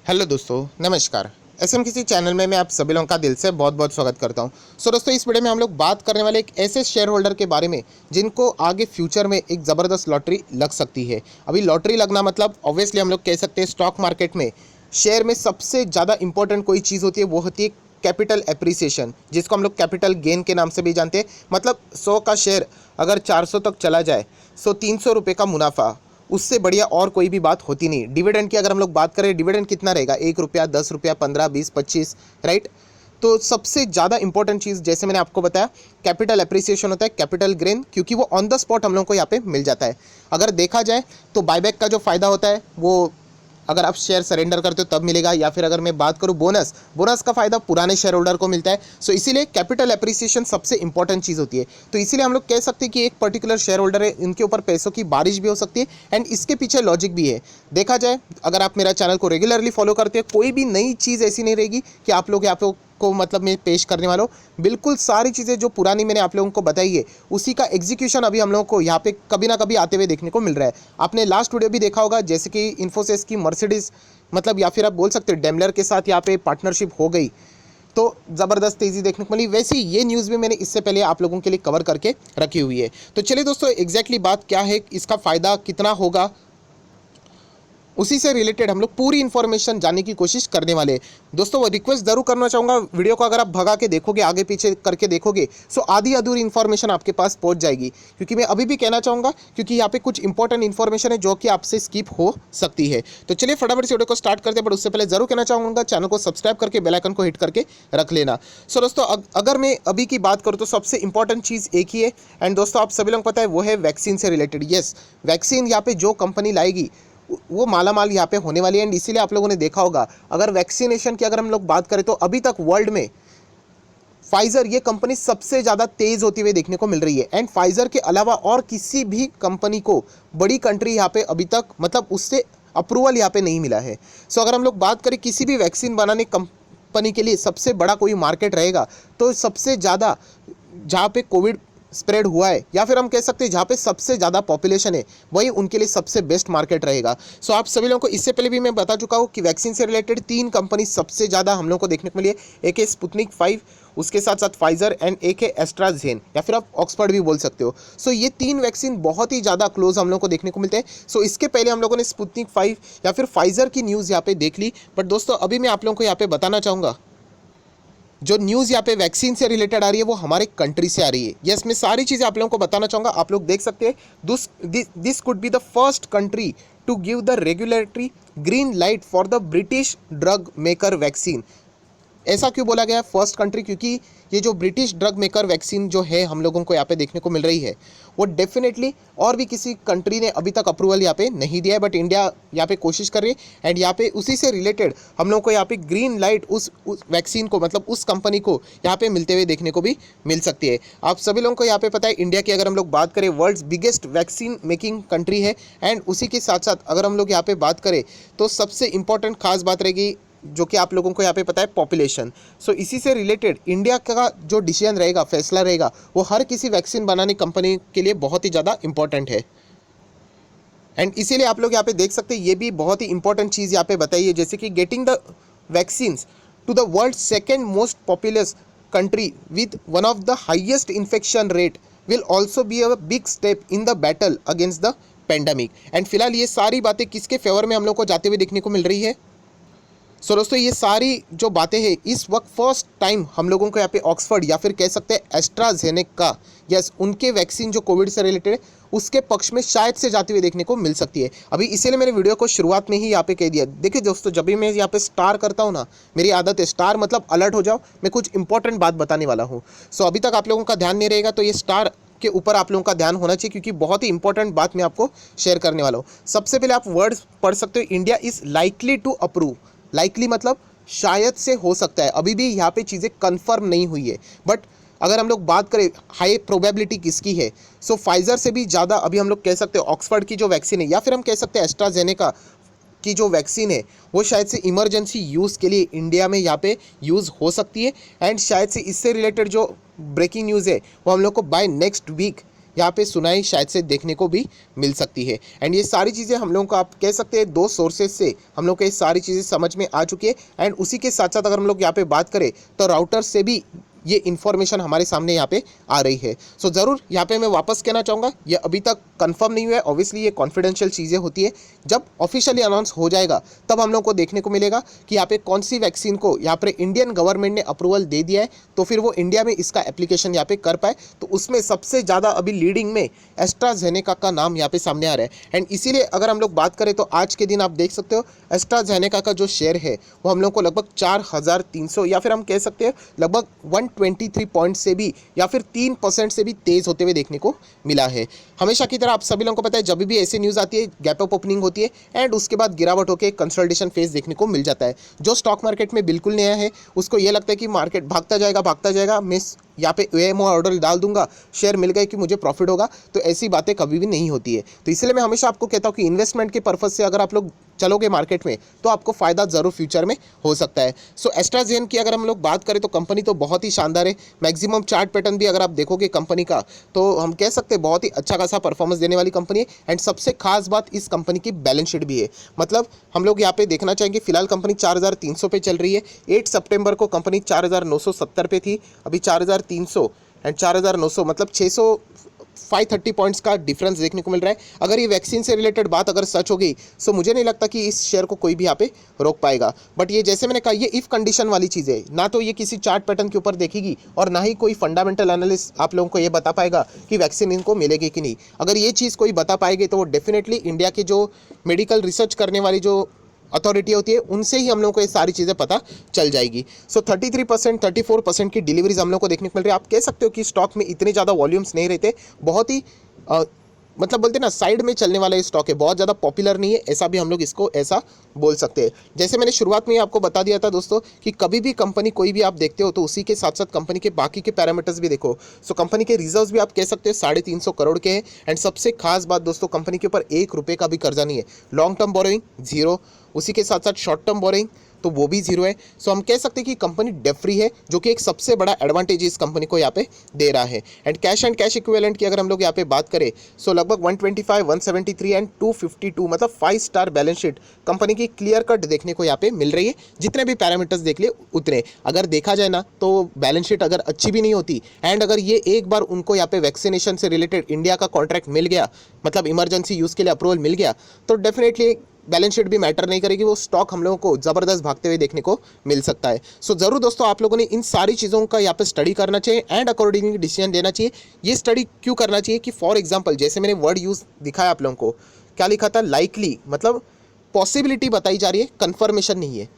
Hello दोस्तों, नमस्कार। SM किसी चैनल में मैं आप सभी लोगों का दिल से बहुत बहुत स्वागत करता हूं। दोस्तों, इस वीडियो में हम लोग बात करने वाले एक ऐसे शेयर होल्डर के बारे में जिनको आगे फ्यूचर में एक ज़बरदस्त लॉटरी लग सकती है। अभी लॉटरी लगना मतलब ऑब्वियसली हम लोग कह सकते हैं स्टॉक मार्केट में शेयर में सबसे ज़्यादा इंपॉर्टेंट कोई चीज़ होती है, वो होती है कैपिटल एप्रिसिएशन, जिसको हम लोग कैपिटल गेन के नाम से भी जानते हैं। मतलब 100 का शेयर अगर 400 तक चला जाए, 300 रुपये का मुनाफा, उससे बढ़िया और कोई भी बात होती नहीं। डिविडेंड की अगर हम लोग बात करें, डिविडेंड कितना रहेगा? 1 रुपया, 10 रुपया, 15, 20, 25, राइट। तो सबसे ज़्यादा इंपॉर्टेंट चीज़, जैसे मैंने आपको बताया, कैपिटल एप्रिसिएशन होता है, कैपिटल गेन, क्योंकि वो ऑन द स्पॉट हम लोग को यहाँ पे मिल जाता है। अगर देखा जाए तो बायबैक का जो फ़ायदा होता है वो अगर आप शेयर सरेंडर करते हो तब मिलेगा, या फिर अगर मैं बात करूँ बोनस का फ़ायदा पुराने शेयर होल्डर को मिलता है। सो इसीलिए कैपिटल एप्रिसिएशन सबसे इंपॉर्टेंट चीज़ होती है। तो इसीलिए हम लोग कह सकते हैं कि एक पर्टिकुलर शेयर होल्डर है, इनके ऊपर पैसों की बारिश भी हो सकती है, एंड इसके पीछे लॉजिक भी है। देखा जाए, अगर आप मेरा चैनल को रेगुलरली फॉलो करते हैं, कोई भी नई चीज़ ऐसी नहीं रहेगी कि आप लोग यहाँ पे को मतलब मैं पेश करने वाला हूँ। बिल्कुल सारी चीज़ें जो पुरानी मैंने आप लोगों को बताई है, उसी का एग्जीक्यूशन अभी हम लोगों को यहाँ पे कभी ना कभी आते हुए देखने को मिल रहा है। आपने लास्ट वीडियो भी देखा होगा, जैसे कि इन्फोसिस की मर्सिडीज, मतलब या फिर आप बोल सकते हैं डेमलर के साथ यहाँ पे पार्टनरशिप हो गई, तो ज़बरदस्त तेज़ी देखने को मिली। वैसे ये न्यूज़ भी मैंने इससे पहले आप लोगों के लिए कवर करके रखी हुई है। तो चलिए दोस्तों, एग्जैक्टली बात क्या है, इसका फ़ायदा कितना होगा, उसी से रिलेटेड हम लोग पूरी इन्फॉर्मेशन जानने की कोशिश करने वाले हैं। दोस्तों, वो रिक्वेस्ट ज़रूर करना चाहूँगा, वीडियो को अगर आप भगा के देखोगे, आगे पीछे करके देखोगे, सो आधी अधूरी इन्फॉर्मेशन आपके पास पहुँच जाएगी। क्योंकि मैं अभी भी कहना चाहूँगा, क्योंकि यहाँ पे कुछ इंपॉर्टेंट इन्फॉर्मेशन है जो कि आपसे स्किप हो सकती है। तो चलिए फटाफट से वीडियो को स्टार्ट करते हैं, बट उससे पहले ज़रूर कहना चाहूँगा, चैनल को सब्सक्राइब करके बेल आइकन को हिट करके रख लेना। सो दोस्तों, अगर मैं अभी की बात करूँ तो सबसे इंपॉर्टेंट चीज़ एक ही है, एंड दोस्तों आप सभी लोग पता है, वो है वैक्सीन से रिलेटेड। येस, वैक्सीन यहाँ पे जो कंपनी लाएगी वो माला माल यहाँ पे होने वाली है। एंड इसीलिए आप लोगों ने देखा होगा, अगर वैक्सीनेशन की अगर हम लोग बात करें तो अभी तक वर्ल्ड में फाइजर ये कंपनी सबसे ज़्यादा तेज़ होती हुई देखने को मिल रही है। एंड फाइजर के अलावा और किसी भी कंपनी को बड़ी कंट्री यहाँ पे अभी तक मतलब उससे अप्रूवल यहाँ पे नहीं मिला है। सो अगर हम लोग बात करें किसी भी वैक्सीन बनाने कंपनी के लिए सबसे बड़ा कोई मार्केट रहेगा, तो सबसे ज़्यादा जहाँ पे कोविड स्प्रेड हुआ है, या फिर हम कह सकते हैं जहाँ पे सबसे ज़्यादा पॉपुलेशन है, वही उनके लिए सबसे बेस्ट मार्केट रहेगा। सो आप सभी लोगों को इससे पहले भी मैं बता चुका हूँ कि वैक्सीन से रिलेटेड 3 कंपनी सबसे ज़्यादा हम लोग को देखने को मिली है। एक है स्पुतनिक 5, उसके साथ साथ फाइजर, एंड एक है एस्ट्राजेन, या फिर आप ऑक्सफर्ड भी बोल सकते हो। सो ये 3 वैक्सीन बहुत ही ज़्यादा क्लोज हम लोग को देखने को मिलते हैं। सो इसके पहले हम लोगों ने स्पुतनिक 5 या फिर फाइजर की न्यूज़ यहाँ पे देख ली, बट दोस्तों अभी मैं आप लोगों को यहाँ पे बताना चाहूँगा, जो न्यूज़ यहाँ पे वैक्सीन से रिलेटेड आ रही है वो हमारे कंट्री से आ रही है। यस, मैं सारी चीज़ें आप लोगों को बताना चाहूँगा, आप लोग देख सकते हैं। This could be the first country to give the regulatory green light for the British drug maker vaccine. ऐसा क्यों बोला गया फर्स्ट कंट्री? क्योंकि ये जो ब्रिटिश ड्रग मेकर वैक्सीन जो है हम लोगों को यहाँ पे देखने को मिल रही है, वो डेफिनेटली और भी किसी कंट्री ने अभी तक अप्रूवल यहाँ पे नहीं दिया है, बट इंडिया यहाँ पे कोशिश कर रही है। एंड यहाँ पे उसी से रिलेटेड हम लोग को यहाँ पे ग्रीन लाइट उस वैक्सीन को, मतलब उस कंपनी को यहाँ पे मिलते हुए देखने को भी मिल सकती है। आप सभी लोगों को यहाँ पे पता है, इंडिया की अगर हम लोग बात करें, world's biggest vaccine making country है। एंड उसी के साथ साथ अगर हम लोग यहाँ पे बात करें तो सबसे इंपॉर्टेंट खास बात रहेगी, जो कि आप लोगों को यहाँ पे पता है, पॉपुलेशन। सो इसी से रिलेटेड इंडिया का जो डिसीजन रहेगा, फैसला रहेगा, वो हर किसी वैक्सीन बनाने कंपनी के लिए बहुत ही ज़्यादा इंपॉर्टेंट है। एंड इसीलिए आप लोग यहाँ पे देख सकते हैं, ये भी बहुत ही इंपॉर्टेंट चीज़ यहाँ पे बताई है, जैसे कि getting the vaccines to the world second most populous country with one of the highest infection rate will also be a big step in the battle against the pandemic. And फिलहाल ये सारी बातें किसके फेवर में हम लोग को जाते हुए देखने को मिल रही है? सो दोस्तों, ये सारी जो बातें हैं इस वक्त फर्स्ट टाइम हम लोगों को यहाँ पे ऑक्सफर्ड या फिर कह सकते हैं एस्ट्राजेनेका, यस, उनके वैक्सीन जो कोविड से रिलेटेड है उसके पक्ष में शायद से जाती हुई देखने को मिल सकती है। अभी इसीलिए मैंने वीडियो को शुरुआत में ही यहाँ पे कह दिया। देखिए दोस्तों, जब भी मैं यहाँ पे स्टार करता हूँ ना, मेरी आदत है स्टार मतलब अलर्ट हो जाओ, मैं कुछ इंपॉर्टेंट बात बताने वाला हूँ। सो अभी तक आप लोगों का ध्यान नहीं रहेगा, तो ये स्टार के ऊपर आप लोगों का ध्यान होना चाहिए, क्योंकि बहुत ही इंपॉर्टेंट बात मैं आपको शेयर करने वाला हूँ। सबसे पहले आप वर्ड्स पढ़ सकते हो, India is likely to approve. Likely मतलब शायद से हो सकता है, अभी भी यहाँ पे चीज़ें कंफर्म नहीं हुई है। बट अगर हम लोग बात करें हाई प्रोबेबिलिटी किसकी है, सो फाइजर से भी ज़्यादा अभी हम लोग कह सकते हैं ऑक्सफर्ड की जो वैक्सीन है, या फिर हम कह सकते हैं एस्ट्राजेनेका की जो वैक्सीन है, वो शायद से इमरजेंसी यूज़ के लिए इंडिया में यहाँ पे यूज़ हो सकती है। एंड शायद से इससे रिलेटेड जो ब्रेकिंग न्यूज़ है वो हम लोग को बाय नेक्स्ट वीक यहाँ पे सुनाई शायद से देखने को भी मिल सकती है। एंड ये सारी चीज़ें हम लोगों को आप कह सकते हैं 2 सोर्सेज से हम लोग को ये सारी चीज़ें समझ में आ चुकी है। एंड उसी के साथ साथ अगर हम लोग यहाँ पे बात करें तो राउटर से भी ये इन्फॉर्मेशन हमारे सामने यहाँ पे आ रही है। सो ज़रूर यहाँ पे मैं वापस कहना चाहूँगा, ये अभी तक कंफर्म नहीं हुआ है, ऑब्वियसली ये कॉन्फिडेंशियल चीज़ें होती है। जब ऑफिशियली अनाउंस हो जाएगा तब हम लोग को देखने को मिलेगा कि यहाँ पे कौन सी वैक्सीन को यहाँ पर इंडियन गवर्नमेंट ने अप्रूवल दे दिया है, तो फिर वो इंडिया में इसका एप्लीकेशन यहाँ पे कर पाए। तो उसमें सबसे ज़्यादा अभी लीडिंग में एस्ट्राजेनेका का नाम यहाँ पे सामने आ रहा है। एंड इसीलिए अगर हम लोग बात करें तो आज के दिन आप देख सकते हो एस्ट्राजेनेका का जो शेयर है वो हम लोग को लगभग 4300 या फिर हम कह सकते हैं लगभग 123 पॉइंट से भी या फिर 3% से भी तेज़ होते हुए देखने को मिला है। हमेशा की तरह आप सभी लोगों को पता है जब भी ऐसी न्यूज़ आती है गैप अप ओपनिंग होती है एंड उसके बाद गिरावट होकर कंसल्टेशन फेज देखने को मिल जाता है। जो स्टॉक मार्केट में बिल्कुल नया है उसको ये लगता है कि मार्केट भागता जाएगा, मैं यहाँ पे एएमओ ऑर्डर डाल दूंगा, शेयर मिल गए कि मुझे प्रॉफिट होगा। तो ऐसी बातें कभी भी नहीं होती है। तो इसलिए मैं हमेशा आपको कहता हूँ कि इन्वेस्टमेंट के पर्पज़ से अगर आप लोग चलोगे मार्केट में तो आपको फ़ायदा ज़रूर फ्यूचर में हो सकता है। सो एस्ट्राजेन की अगर हम लोग बात करें तो कंपनी तो बहुत ही शानदार है। मैक्सिमम चार्ट पैटर्न भी अगर आप देखोगे कंपनी का तो हम कह सकते हैं बहुत ही अच्छा खासा परफॉर्मेंस देने वाली कंपनी है। एंड सबसे खास बात इस कंपनी की बैलेंस शीट भी है। मतलब हम लोग यहाँ पे देखना चाहेंगे, फिलहाल कंपनी 4300 पे चल रही है। 8 सितंबर को कंपनी 4970 पे थी, अभी 4300 एंड 4900 मतलब 530 पॉइंट्स का डिफरेंस देखने को मिल रहा है। अगर ये वैक्सीन से रिलेटेड बात अगर सच हो गई तो मुझे नहीं लगता कि इस शेयर को कोई भी यहाँ पे रोक पाएगा। बट ये जैसे मैंने कहा ये इफ़ कंडीशन वाली चीज़ है, ना तो ये किसी चार्ट पैटर्न के ऊपर देखेगी और ना ही कोई फंडामेंटल एनालिस्ट आप लोगों को ये बता पाएगा कि वैक्सीन इनको मिलेगी कि नहीं। अगर ये चीज़ कोई बता पाएगी तो वो डेफिनेटली इंडिया के जो मेडिकल रिसर्च करने वाली जो अथॉरिटी होती है उनसे ही हम लोगों को ये सारी चीज़ें पता चल जाएगी। सो 33% 34% की डिलीवरीज हम लोग को देखने को मिल रही है। आप कह सकते हो कि स्टॉक में इतने ज़्यादा वॉल्यूम्स नहीं रहते, बहुत ही मतलब बोलते हैं ना साइड में चलने वाला ये स्टॉक है, बहुत ज़्यादा पॉपुलर नहीं है, ऐसा भी हम लोग इसको ऐसा बोल सकते हैं। जैसे मैंने शुरुआत में ही आपको बता दिया था दोस्तों कि कभी भी कंपनी कोई भी आप देखते हो तो उसी के साथ साथ कंपनी के बाकी के पैरामीटर्स भी देखो। सो कंपनी के रिजर्व्स भी आप कह सकते हो 350 करोड़ के हैं। एंड सबसे खास बात दोस्तों कंपनी के ऊपर 1 रुपये का भी कर्जा नहीं है। लॉन्ग टर्म बोरोइंग जीरो, उसी के साथ साथ शॉर्ट टर्म बोरोइंग तो वो भी जीरो है। सो हम कह सकते हैं कि कंपनी डेट फ्री है, जो कि एक सबसे बड़ा एडवांटेज इस कंपनी को यहाँ पे दे रहा है। एंड कैश इक्विवेलेंट की अगर हम लोग यहाँ पे बात करें सो लगभग 125, 173 एंड 252 मतलब 5 स्टार बैलेंस शीट कंपनी की क्लियर कट देखने को यहाँ पे मिल रही है। जितने भी पैरामीटर्स देख लिए उतने अगर देखा जाए ना तो बैलेंस शीट अगर अच्छी भी नहीं होती एंड अगर ये एक बार उनको यहाँ पे वैक्सीनेशन से रिलेटेड इंडिया का कॉन्ट्रैक्ट मिल गया, मतलब इमरजेंसी यूज़ के लिए अप्रूवल मिल गया, तो डेफिनेटली बैलेंस शीट भी मैटर नहीं करेगी, वो स्टॉक हम लोगों को ज़बरदस्त भागते हुए देखने को मिल सकता है। सो ज़रूर दोस्तों आप लोगों ने इन सारी चीज़ों का यहाँ पे स्टडी करना चाहिए एंड अकॉर्डिंगली डिसीजन लेना चाहिए। ये स्टडी क्यों करना चाहिए कि फॉर एग्जांपल जैसे मैंने वर्ड यूज़ दिखाया आप लोगों को, क्या लिखा था, लाइकली, मतलब पॉसिबिलिटी बताई जा रही है, कन्फर्मेशन नहीं है।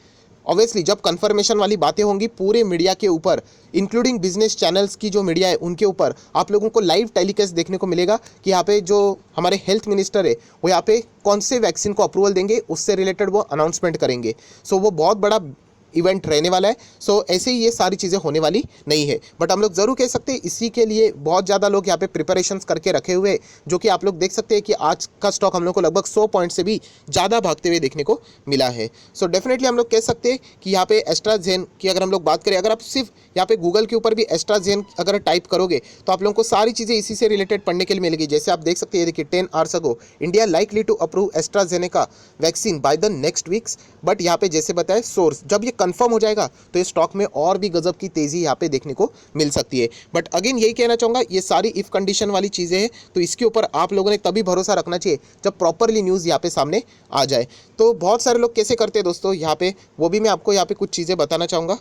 ऑब्वियसली जब कन्फर्मेशन वाली बातें होंगी पूरे मीडिया के ऊपर इंक्लूडिंग बिजनेस चैनल्स की जो मीडिया है उनके ऊपर आप लोगों को लाइव टेलीकास्ट देखने को मिलेगा कि यहाँ पे जो हमारे हेल्थ मिनिस्टर है वो यहाँ पे कौन से वैक्सीन को अप्रूवल देंगे, उससे रिलेटेड वो अनाउंसमेंट करेंगे। सो वो बहुत बड़ा इवेंट रहने वाला है। सो ऐसे ही ये सारी चीज़ें होने वाली नहीं है। बट हम लोग ज़रूर कह सकते हैं इसी के लिए बहुत ज़्यादा लोग यहाँ पे प्रिपरेशंस करके रखे हुए हैं, जो कि आप लोग देख सकते हैं कि आज का स्टॉक हम लोग को लगभग 100 पॉइंट से भी ज़्यादा भागते हुए देखने को मिला है। सो डेफिनेटली हम लोग कह सकते हैं कि यहाँ पे एस्ट्राजेन की अगर हम लोग बात करें, अगर आप सिर्फ यहाँ पे गूगल के ऊपर भी एस्ट्राजेन अगर टाइप करोगे तो आप लोगों को सारी चीज़ें इसी से रिलेटेड पढ़ने के लिए मिलेगी। जैसे आप देख सकते हैं, देखिए 10 hours ago India likely to approve AstraZeneca vaccine by the next weeks. But यहाँ पे जैसे बताया सोर्स, जब ये कंफर्म हो जाएगा तो इस स्टॉक में और भी गजब की तेजी यहाँ पे देखने को मिल सकती है। बट अगेन यही कहना चाहूँगा, ये सारी इफ कंडीशन वाली चीज़ें हैं, तो इसके ऊपर आप लोगों ने तभी भरोसा रखना चाहिए जब प्रॉपरली न्यूज़ यहाँ पे सामने आ जाए। तो बहुत सारे लोग कैसे करते हैं दोस्तों यहाँ पे, वो भी मैं आपको यहाँ पे कुछ चीज़ें बताना चाहूँगा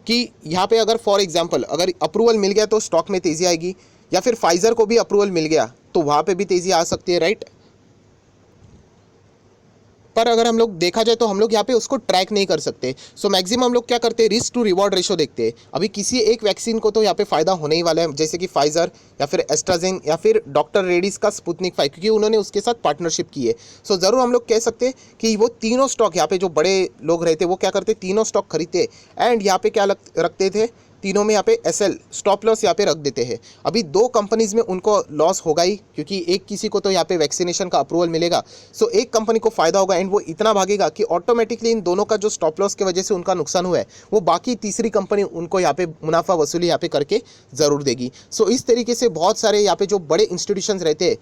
कि यहाँ पे अगर फॉर एग्जांपल अगर अप्रूवल मिल गया तो स्टॉक में तेज़ी आएगी, या फिर फाइजर को भी अप्रूवल मिल गया तो वहाँ पे भी तेज़ी आ सकती है, राइट। पर अगर हम लोग देखा जाए तो हम लोग यहाँ पे उसको ट्रैक नहीं कर सकते। सो मैक्सिमम हम लोग क्या करते हैं, रिस्क टू रिवॉर्ड रेशो देखते हैं। अभी किसी एक वैक्सीन को तो यहाँ पे फ़ायदा होने ही वाला है, जैसे कि फाइजर या फिर एस्ट्राजेन या फिर डॉक्टर रेड्डीज का स्पुतनिक 5, क्योंकि उन्होंने उसके साथ पार्टनरशिप की है। सो ज़रूर हम लोग कह सकते हैं कि वो तीनों स्टॉक यहाँ पे जो बड़े लोग रहते वो क्या करते, तीनों स्टॉक खरीदते एंड यहाँ पे क्या रखते थे, तीनों में यहाँ पे एसएल स्टॉप लॉस यहाँ पे रख देते हैं। अभी दो कंपनीज में उनको लॉस होगा ही, क्योंकि एक किसी को तो यहाँ पे वैक्सीनेशन का अप्रूवल मिलेगा, सो एक कंपनी को फायदा होगा एंड वो इतना भागेगा कि ऑटोमेटिकली इन दोनों का जो स्टॉप लॉस की वजह से उनका नुकसान हुआ है वो बाकी तीसरी कंपनी उनको यहाँ पे मुनाफा वसूली यहाँ पे करके ज़रूर देगी। सो इस तरीके से बहुत सारे यहाँ पे जो बड़े इंस्टीट्यूशंस रहते हैं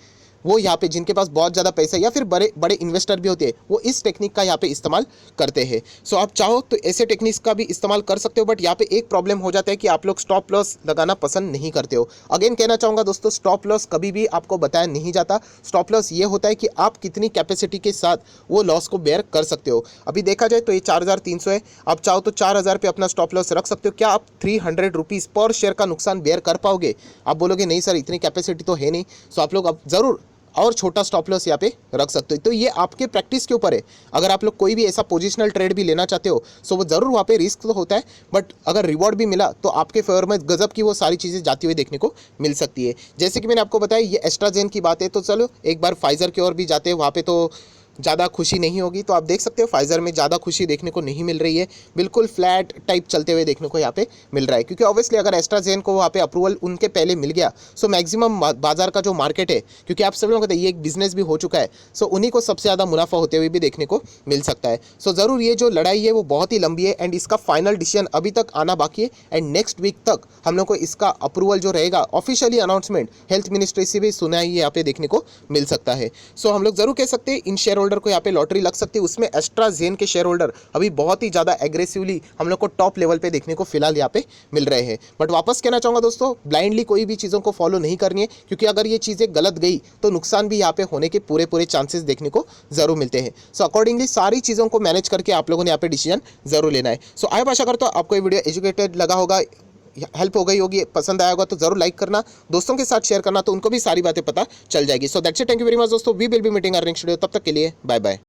वो यहाँ पे जिनके पास बहुत ज़्यादा पैसा या फिर बड़े बड़े इन्वेस्टर भी होते हैं वो इस टेक्निक का यहाँ पे इस्तेमाल करते हैं। सो आप चाहो तो ऐसे टेक्निक्स का भी इस्तेमाल कर सकते हो, बट यहाँ पे एक प्रॉब्लम हो जाता है कि आप लोग स्टॉप लॉस लगाना पसंद नहीं करते हो। अगेन कहना चाहूँगा दोस्तों, स्टॉप लॉस कभी भी आपको बताया नहीं जाता। स्टॉप लॉस ये होता है कि आप कितनी कैपेसिटी के साथ वो लॉस को बेयर कर सकते हो। अभी देखा जाए तो ये 4300 है, आप चाहो तो 4000 पे अपना स्टॉप लॉस रख सकते हो। क्या आप 300 रुपीज़ पर शेयर का नुकसान बेयर कर पाओगे? आप बोलोगे नहीं सर इतनी कैपेसिटी तो है नहीं। सो आप लोग अब ज़रूर और छोटा स्टॉप लॉस यहाँ पे रख सकते हो। तो ये आपके प्रैक्टिस के ऊपर है। अगर आप लोग कोई भी ऐसा पोजिशनल ट्रेड भी लेना चाहते हो सो वो ज़रूर वहाँ पे रिस्क तो होता है, बट अगर रिवॉर्ड भी मिला तो आपके फेवर में गजब की वो सारी चीज़ें जाती हुई देखने को मिल सकती है। जैसे कि मैंने आपको बताया ये एस्ट्राजेन की बात है, तो चलो एक बार फाइजर की ओर भी जाते हैं, वहाँ पे तो ज़्यादा खुशी नहीं होगी। तो आप देख सकते हो फाइजर में ज़्यादा खुशी देखने को नहीं मिल रही है, बिल्कुल फ्लैट टाइप चलते हुए देखने को यहाँ पे मिल रहा है। क्योंकि ऑब्वियसली अगर एस्ट्राजेन को वहाँ पे अप्रूवल उनके पहले मिल गया सो मैक्सिमम बाजार का जो मार्केट है, क्योंकि आप सब लोगों को ये एक बिजनेस भी हो चुका है, सो उन्हीं को सबसे ज़्यादा मुनाफा होते हुए भी देखने को मिल सकता है। सो ज़रूर ये जो लड़ाई है वो बहुत ही लंबी है एंड इसका फाइनल डिसीजन अभी तक आना बाकी है एंड नेक्स्ट वीक तक हम लोग को इसका अप्रूवल जो रहेगा ऑफिशियली अनाउंसमेंट हेल्थ मिनिस्ट्री से भी सुना ही यहाँ पे देखने को मिल सकता है। सो हम लोग जरूर कह सकते हैं इन शेयर होल्डर को यहाँ पे लॉटरी लग सकती है। उसमें एस्ट्राजेन के शेयर होल्डर अभी बहुत ही ज़्यादा एग्रेसिवली हम लोग को टॉप लेवल पे देखने को फिलहाल यहाँ पे मिल रहे हैं। बट वापस कहना चाहूँगा दोस्तों, ब्लाइंडली कोई भी चीज़ों को फॉलो नहीं करनी है, क्योंकि अगर ये चीज़ें गलत गई तो नुकसान भी यहाँ पे होने के पूरे पूरे चांसेस देखने को जरूर मिलते हैं। सो अकॉर्डिंगली सारी चीज़ों को मैनेज करके आप लोगों ने यहाँ पे डिसीजन जरूर लेना है। सो आई आशा करता हूँ आपको ये वीडियो एजुकेटेड लगा होगा, हेल्प हो गई होगी, पसंद आया होगा तो जरूर लाइक करना, दोस्तों के साथ शेयर करना, तो उनको भी सारी बातें पता चल जाएगी। So that's it, thank you very much दोस्तों, we will be meeting our next video, तब तक के लिए बाय बाय।